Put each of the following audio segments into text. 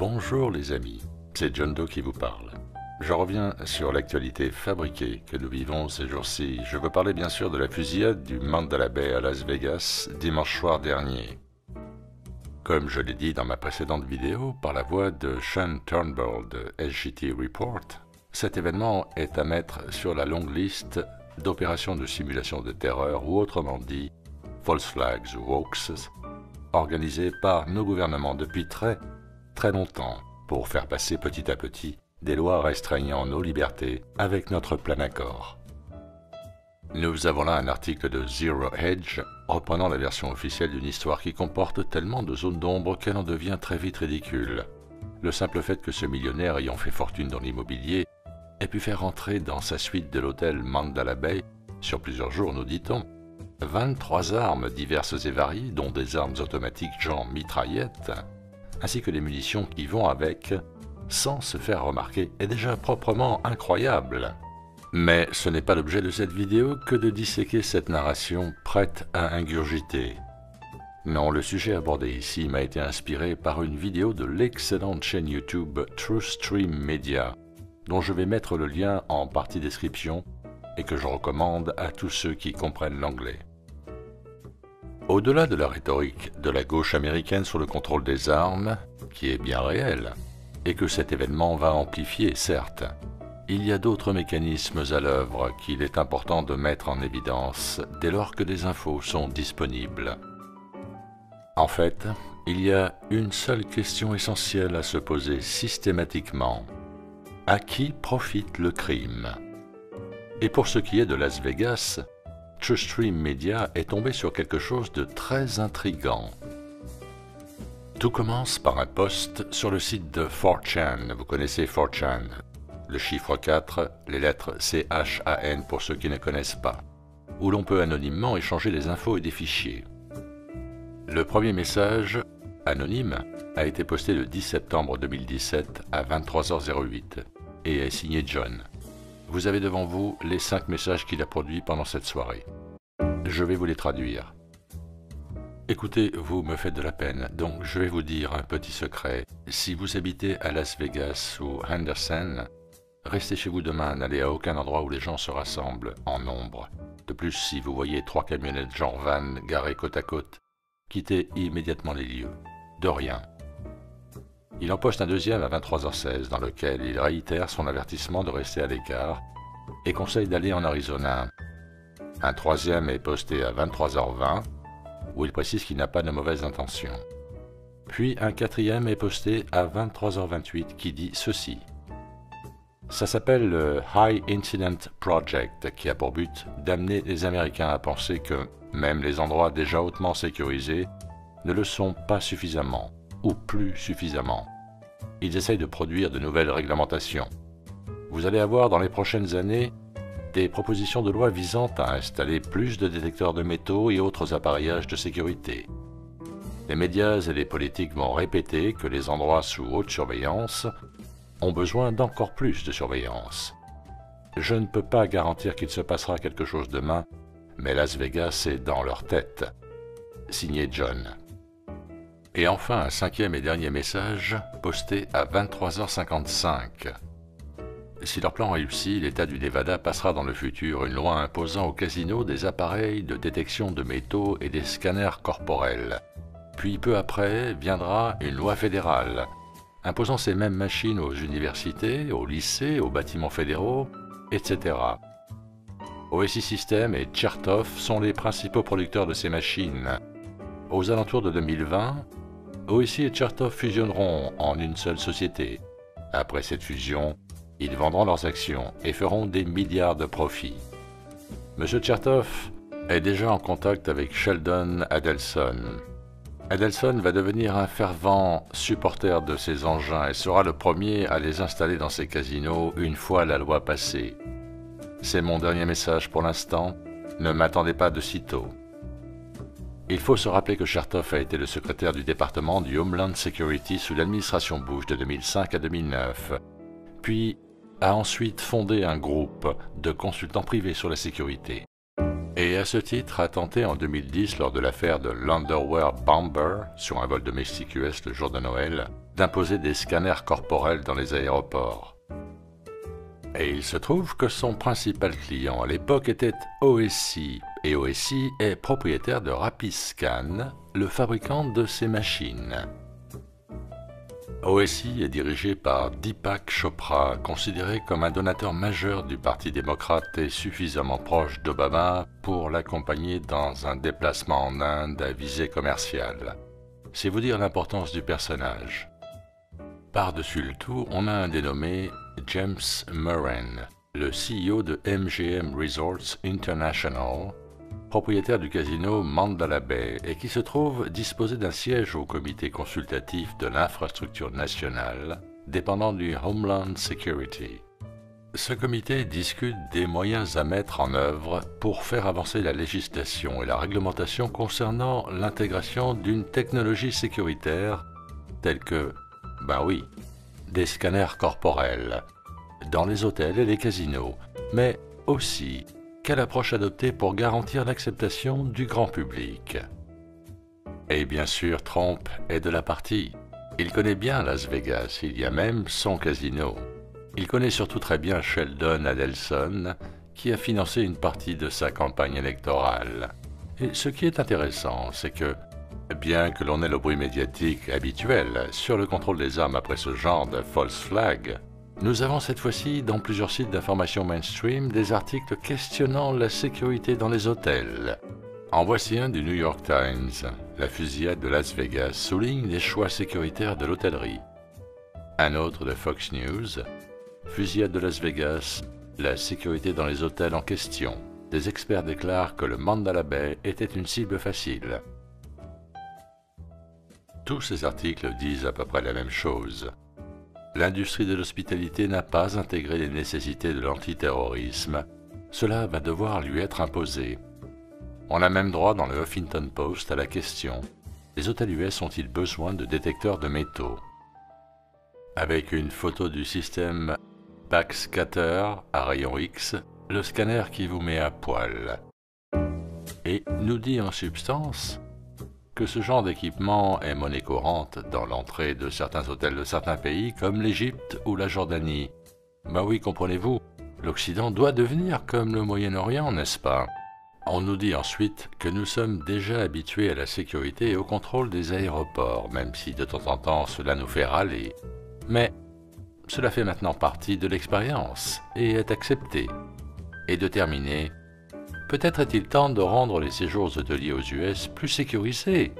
Bonjour les amis, c'est John Doe qui vous parle. Je reviens sur l'actualité fabriquée que nous vivons ces jours-ci. Je veux parler bien sûr de la fusillade du Mandalay Bay à Las Vegas dimanche soir dernier. Comme je l'ai dit dans ma précédente vidéo, par la voix de Sean Turnbull de SGT Report, cet événement est à mettre sur la longue liste d'opérations de simulation de terreur ou autrement dit, false flags ou hoaxes, organisées par nos gouvernements depuis très longtemps pour faire passer petit à petit des lois restreignant nos libertés avec notre plein accord. Nous avons là un article de Zero Hedge reprenant la version officielle d'une histoire qui comporte tellement de zones d'ombre qu'elle en devient très vite ridicule. Le simple fait que ce millionnaire ayant fait fortune dans l'immobilier ait pu faire entrer dans sa suite de l'hôtel Mandalay Bay, sur plusieurs jours nous dit-on, 23 armes diverses et variées, dont des armes automatiques genre mitraillettes, ainsi que les munitions qui vont avec, sans se faire remarquer, est déjà proprement incroyable. Mais ce n'est pas l'objet de cette vidéo que de disséquer cette narration prête à ingurgiter. Non, le sujet abordé ici m'a été inspiré par une vidéo de l'excellente chaîne YouTube TrueStream Media, dont je vais mettre le lien en partie description et que je recommande à tous ceux qui comprennent l'anglais. Au-delà de la rhétorique de la gauche américaine sur le contrôle des armes, qui est bien réelle, et que cet événement va amplifier, certes, il y a d'autres mécanismes à l'œuvre qu'il est important de mettre en évidence dès lors que des infos sont disponibles. En fait, il y a une seule question essentielle à se poser systématiquement. À qui profite le crime? Et pour ce qui est de Las Vegas, TrueStream Media est tombé sur quelque chose de très intriguant. Tout commence par un post sur le site de 4chan. Vous connaissez 4chan, le chiffre 4, les lettres CHAN pour ceux qui ne connaissent pas, où l'on peut anonymement échanger des infos et des fichiers. Le premier message, anonyme, a été posté le 10 septembre 2017 à 23h08 et est signé John. Vous avez devant vous les 5 messages qu'il a produits pendant cette soirée. Je vais vous les traduire. Écoutez, vous me faites de la peine, donc je vais vous dire un petit secret. Si vous habitez à Las Vegas ou Henderson, restez chez vous demain, n'allez à aucun endroit où les gens se rassemblent en nombre. De plus, si vous voyez 3 camionnettes genre van garées côte à côte, quittez immédiatement les lieux. De rien. Il en poste un deuxième à 23h16 dans lequel il réitère son avertissement de rester à l'écart et conseille d'aller en Arizona. Un troisième est posté à 23h20 où il précise qu'il n'a pas de mauvaises intentions. Puis un quatrième est posté à 23h28 qui dit ceci. Ça s'appelle le High Incident Project qui a pour but d'amener les Américains à penser que même les endroits déjà hautement sécurisés ne le sont pas suffisamment. Ou plus suffisamment. Ils essayent de produire de nouvelles réglementations. Vous allez avoir dans les prochaines années des propositions de loi visant à installer plus de détecteurs de métaux et autres appareillages de sécurité. Les médias et les politiques vont répéter que les endroits sous haute surveillance ont besoin d'encore plus de surveillance. Je ne peux pas garantir qu'il se passera quelque chose demain, mais Las Vegas est dans leur tête. Signé John. Et enfin, un 5e et dernier message, posté à 23h55. Si leur plan réussit, l'État du Nevada passera dans le futur une loi imposant aux casinos des appareils de détection de métaux et des scanners corporels. Puis peu après, viendra une loi fédérale, imposant ces mêmes machines aux universités, aux lycées, aux bâtiments fédéraux, etc. OSI Systems et Chertoff sont les principaux producteurs de ces machines. Aux alentours de 2020, OSI et Chertoff fusionneront en une seule société. Après cette fusion, ils vendront leurs actions et feront des milliards de profits. M. Chertoff est déjà en contact avec Sheldon Adelson. Adelson va devenir un fervent supporter de ces engins et sera le premier à les installer dans ses casinos une fois la loi passée. C'est mon dernier message pour l'instant, ne m'attendez pas de sitôt. Il faut se rappeler que Chertoff a été le secrétaire du département du Homeland Security sous l'administration Bush de 2005 à 2009, puis a ensuite fondé un groupe de consultants privés sur la sécurité. et à ce titre a tenté en 2010, lors de l'affaire de l'Underwear Bomber, sur un vol domestique US le jour de Noël, d'imposer des scanners corporels dans les aéroports. Et il se trouve que son principal client à l'époque était OSI, et OSI est propriétaire de Rapiscan, le fabricant de ces machines. OSI est dirigé par Deepak Chopra, considéré comme un donateur majeur du Parti démocrate et suffisamment proche d'Obama pour l'accompagner dans un déplacement en Inde à visée commerciale. C'est vous dire l'importance du personnage. Par-dessus le tout, on a un dénommé James Murren, le CEO de MGM Resorts International, propriétaire du casino Mandalay Bay et qui se trouve disposé d'un siège au comité consultatif de l'infrastructure nationale, dépendant du Homeland Security. Ce comité discute des moyens à mettre en œuvre pour faire avancer la législation et la réglementation concernant l'intégration d'une technologie sécuritaire telle que, des scanners corporels, dans les hôtels et les casinos, mais aussi quelle approche adopter pour garantir l'acceptation du grand public. Et bien sûr, Trump est de la partie. Il connaît bien Las Vegas, il y a même son casino. Il connaît surtout très bien Sheldon Adelson, qui a financé une partie de sa campagne électorale. Et ce qui est intéressant, c'est que, bien que l'on ait le bruit médiatique habituel sur le contrôle des armes après ce genre de false flag, nous avons cette fois-ci, dans plusieurs sites d'information mainstream, des articles questionnant la sécurité dans les hôtels. En voici un du New York Times. La fusillade de Las Vegas souligne les choix sécuritaires de l'hôtellerie. Un autre de Fox News. Fusillade de Las Vegas, la sécurité dans les hôtels en question. Des experts déclarent que le Mandalay Bay était une cible facile. Tous ces articles disent à peu près la même chose. L'industrie de l'hospitalité n'a pas intégré les nécessités de l'antiterrorisme. Cela va devoir lui être imposé. On a même droit dans le Huffington Post à la question « Les hôtels US ont-ils besoin de détecteurs de métaux ?» Avec une photo du système Backscatter à rayon X, le scanner qui vous met à poil. Et nous dit en substance que ce genre d'équipement est monnaie courante dans l'entrée de certains hôtels de certains pays comme l'Égypte ou la Jordanie. Oui, comprenez-vous, l'Occident doit devenir comme le Moyen-Orient, n'est-ce pas? On nous dit ensuite que nous sommes déjà habitués à la sécurité et au contrôle des aéroports, même si de temps en temps cela nous fait râler. Mais cela fait maintenant partie de l'expérience et est accepté. Et de terminer, peut-être est-il temps de rendre les séjours hôteliers aux US plus sécurisés,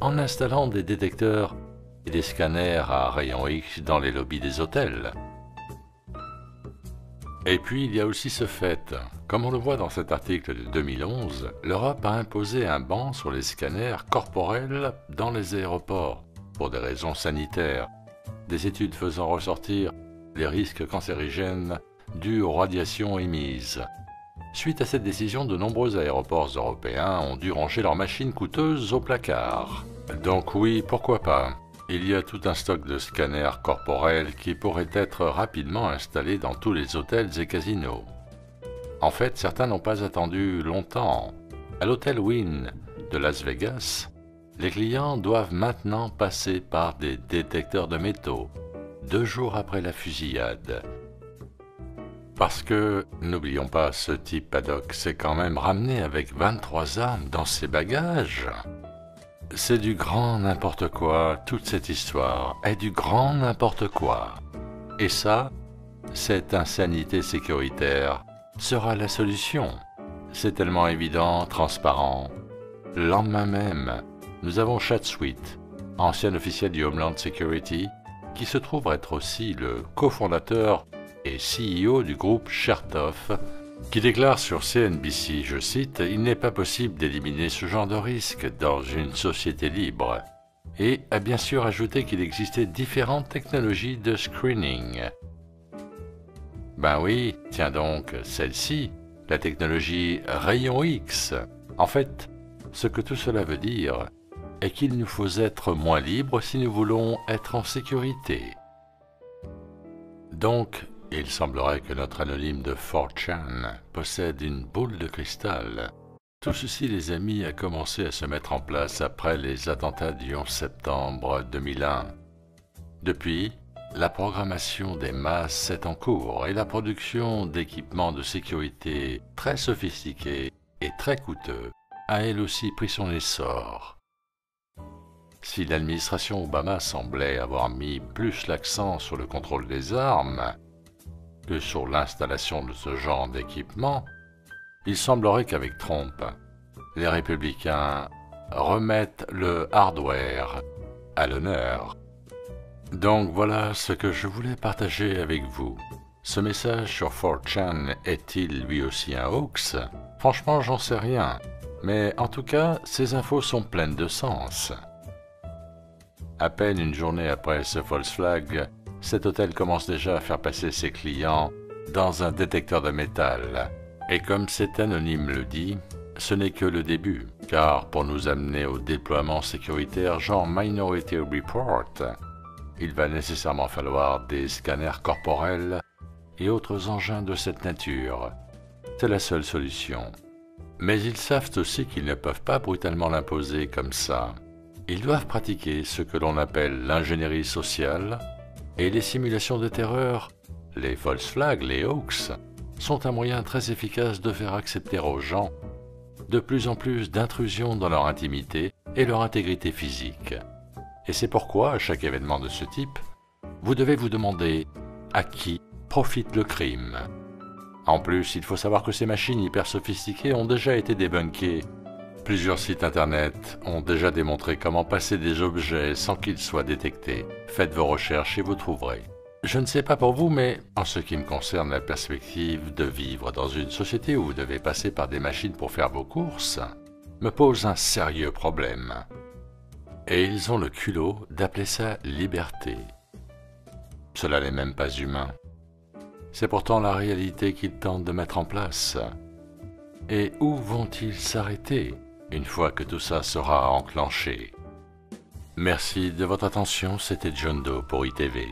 en installant des détecteurs et des scanners à rayon X dans les lobbies des hôtels. Et puis il y a aussi ce fait, comme on le voit dans cet article de 2011, l'Europe a imposé un ban sur les scanners corporels dans les aéroports, pour des raisons sanitaires, des études faisant ressortir les risques cancérigènes dus aux radiations émises. Suite à cette décision, de nombreux aéroports européens ont dû ranger leurs machines coûteuses au placard. Donc oui, pourquoi pas? Il y a tout un stock de scanners corporels qui pourraient être rapidement installés dans tous les hôtels et casinos. En fait, certains n'ont pas attendu longtemps. À l'hôtel Wynn de Las Vegas, les clients doivent maintenant passer par des détecteurs de métaux, 2 jours après la fusillade. Parce que, n'oublions pas, ce type Paddock s'est quand même ramené avec 23 armes dans ses bagages. C'est du grand n'importe quoi, toute cette histoire est du grand n'importe quoi. Et ça, cette insanité sécuritaire sera la solution. C'est tellement évident, transparent. Le lendemain même, nous avons Chad Sweet, ancien officiel du Homeland Security, qui se trouve être aussi le cofondateur et CEO du groupe Chertoff, qui déclare sur CNBC, je cite, « Il n'est pas possible d'éliminer ce genre de risque dans une société libre », et a bien sûr ajouté qu'il existait différentes technologies de screening. Ben oui, tiens donc, celle-ci, la technologie rayon X. En fait, ce que tout cela veut dire est qu'il nous faut être moins libres si nous voulons être en sécurité. Donc, il semblerait que notre anonyme de 4chan possède une boule de cristal Tout ceci, les amis, a commencé à se mettre en place après les attentats du 11 septembre 2001. Depuis, la programmation des masses est en cours et la production d'équipements de sécurité très sophistiqués et très coûteux a elle aussi pris son essor. Si l'administration Obama semblait avoir mis plus l'accent sur le contrôle des armes que sur l'installation de ce genre d'équipement, il semblerait qu'avec Trump, les républicains remettent le hardware à l'honneur. Donc voilà ce que je voulais partager avec vous. Ce message sur 4chan est-il lui aussi un hoax? Franchement, j'en sais rien. Mais en tout cas, ces infos sont pleines de sens. À peine une journée après ce false flag, cet hôtel commence déjà à faire passer ses clients dans un détecteur de métal. Et comme cet anonyme le dit, ce n'est que le début, car pour nous amener au déploiement sécuritaire genre Minority Report, il va nécessairement falloir des scanners corporels et autres engins de cette nature. C'est la seule solution. Mais ils savent aussi qu'ils ne peuvent pas brutalement l'imposer comme ça. Ils doivent pratiquer ce que l'on appelle l'ingénierie sociale, et les simulations de terreur, les false flags, les hoax, sont un moyen très efficace de faire accepter aux gens de plus en plus d'intrusions dans leur intimité et leur intégrité physique. Et c'est pourquoi, à chaque événement de ce type, vous devez vous demander à qui profite le crime. En plus, il faut savoir que ces machines hyper sophistiquées ont déjà été débunkées. Plusieurs sites internet ont déjà démontré comment passer des objets sans qu'ils soient détectés. Faites vos recherches et vous trouverez. Je ne sais pas pour vous, mais en ce qui me concerne, la perspective de vivre dans une société où vous devez passer par des machines pour faire vos courses me pose un sérieux problème. Et ils ont le culot d'appeler ça liberté. Cela n'est même pas humain. C'est pourtant la réalité qu'ils tentent de mettre en place. Et où vont-ils s'arrêter une fois que tout ça sera enclenché? Merci de votre attention, c'était John Doe pour ITV.